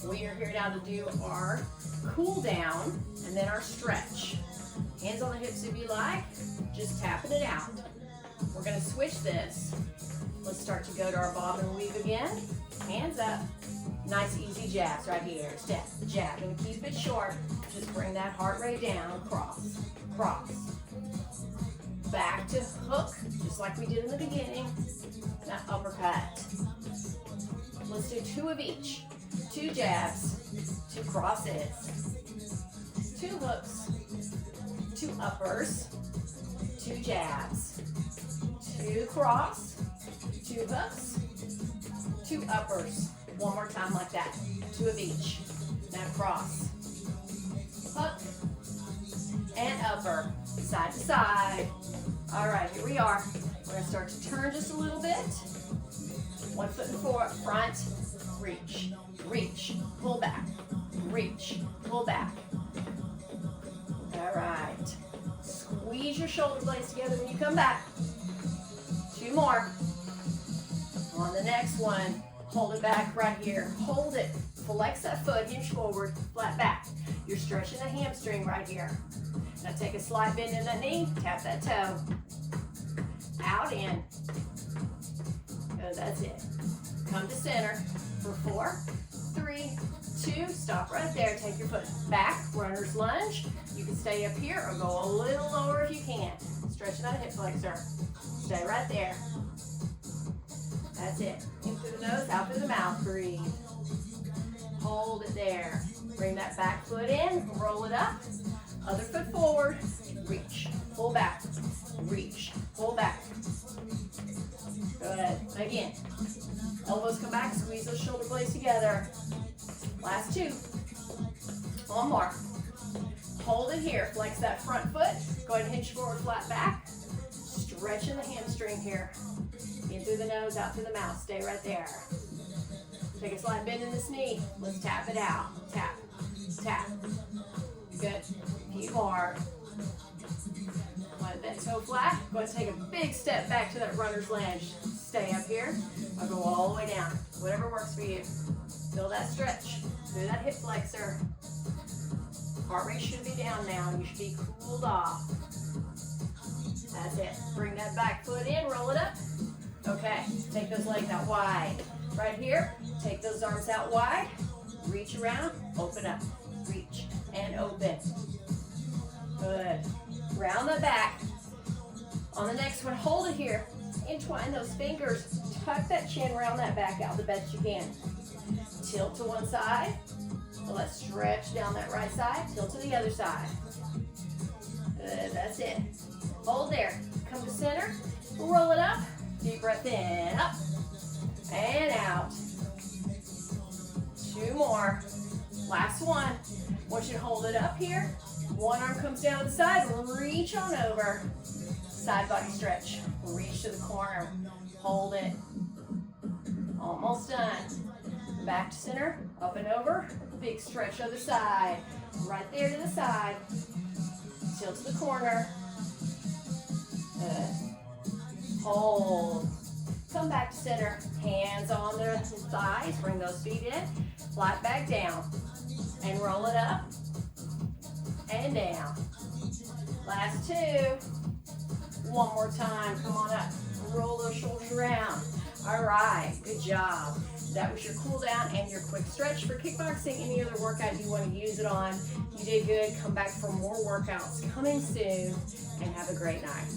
We are here now to do our cool down and then our stretch. Hands on the hips if you like, just tapping it out. We're gonna switch this. Let's start to go to our bob and weave again. Hands up. Nice easy jabs right here. Step, jab, and keep it short. Just bring that heart rate down. Cross, cross. Back to hook, just like we did in the beginning. That uppercut. Let's do 2 of each. 2 jabs, 2 crosses, 2 hooks, 2 uppers, 2 jabs, 2 cross, 2 hooks, 2 uppers. One more time like that. 2 of each. Now cross, hook, and upper, side to side. All right, here we are. We're gonna start to turn just a little bit. 1 foot in front, reach, reach, pull back, reach, pull back. All right. Squeeze your shoulder blades together when you come back. 2 more. On the next one, hold it back right here. Hold it. Flex that foot, hinge forward, flat back. You're stretching the hamstring right here. Now take a slight bend in that knee, tap that toe. Out, in. Good, that's it. Come to center for 4, 3, 2. Stop right there. Take your foot back, runner's lunge. You can stay up here or go a little lower if you can. Stretching that hip flexor. Stay right there. That's it. In through the nose, out through the mouth. Breathe. Hold it there. Bring that back foot in, roll it up. Other foot forward. Reach, pull back. Reach, pull back. Good. Again. Elbows come back, squeeze those shoulder blades together. Last 2. One more. Hold it here. Flex that front foot. Go ahead and hinge forward, flat back. Stretching the hamstring here. In through the nose, out through the mouth. Stay right there. Take a slight bend in this knee. Let's tap it out. Tap, tap. Good. Keep hard. Let that toe flat. Go ahead and take a big step back to that runner's lunge. Stay up here. I'll go all the way down. Whatever works for you. Feel that stretch through that hip flexor. Heart rate should be down now. You should be cooled off. That's it. Bring that back foot in. Roll it up. Okay. Take those legs out wide. Right here. Take those arms out wide. Reach around. Open up. Reach and open. Good. Round the back. On the next one, hold it here. Entwine those fingers. Tuck that chin, round that back out the best you can. Tilt to one side. So let's stretch down that right side. Tilt to the other side. Good, that's it. Hold there. Come to center. Roll it up. Deep breath in. Up. And out. 2 more. Last one. I want you to hold it up here. One arm comes down to the side. Reach on over. Side body stretch. Reach to the corner. Hold it. Almost done. Back to center. Up and over. Big stretch other side. Right there to the side. Tilt to the corner. Good. Hold. Come back to center. Hands on the thighs. Bring those feet in. Flat back down. And roll it up. And down. Last 2. One more time. Come on up. Roll those shoulders around. All right. Good job. That was your cool down and your quick stretch for kickboxing. Any other workout you want to use it on, you did good. Come back for more workouts coming soon, and have a great night.